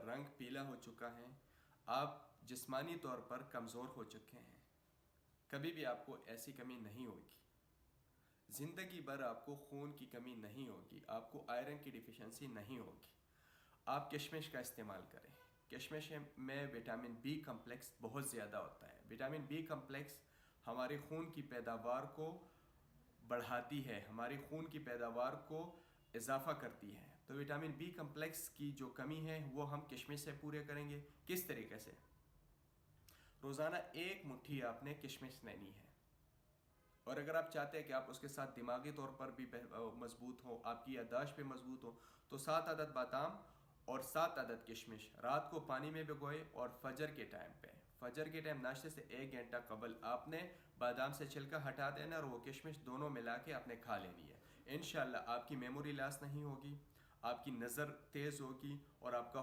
رنگ پیلا ہو چکا ہے، آپ جسمانی طور پر کمزور ہو چکے ہیں، کبھی بھی آپ کو ایسی کمی نہیں ہوگی، زندگی بھر آپ کو خون کی کمی نہیں ہوگی، آپ کو آئرن کی ڈیفیشنسی نہیں ہوگی، آپ کشمش کا استعمال کریں۔ کشمش میں وٹامن بی کمپلیکس بہت زیادہ ہوتا ہے۔ وٹامن بی کمپلیکس ہمارے خون کی پیداوار کو بڑھاتی ہے، ہماری خون کی پیداوار کو اضافہ کرتی ہے۔ تو وٹامن بی کمپلیکس کی جو کمی ہے وہ ہم کشمش سے پورے کریں گے۔ کس طریقے سے؟ روزانہ 1 مٹھی آپ نے کشمش لینی ہے، اور اگر آپ چاہتے ہیں کہ آپ اس کے ساتھ دماغی طور پر بھی مضبوط ہو، آپ کی یادداشت پہ مضبوط ہو، تو 7 عدد بادام اور 7 عدد کشمش رات کو پانی میں بھگوئے، اور فجر کے ٹائم ناشتے سے 1 گھنٹہ قبل آپ نے بادام سے چھلکا ہٹا دینا، اور وہ کشمش دونوں ملا کے آپ نے کھا لینی ہے۔ انشاءاللہ آپ کی میموری لاس نہیں ہوگی، آپ کی نظر تیز ہوگی، اور آپ کا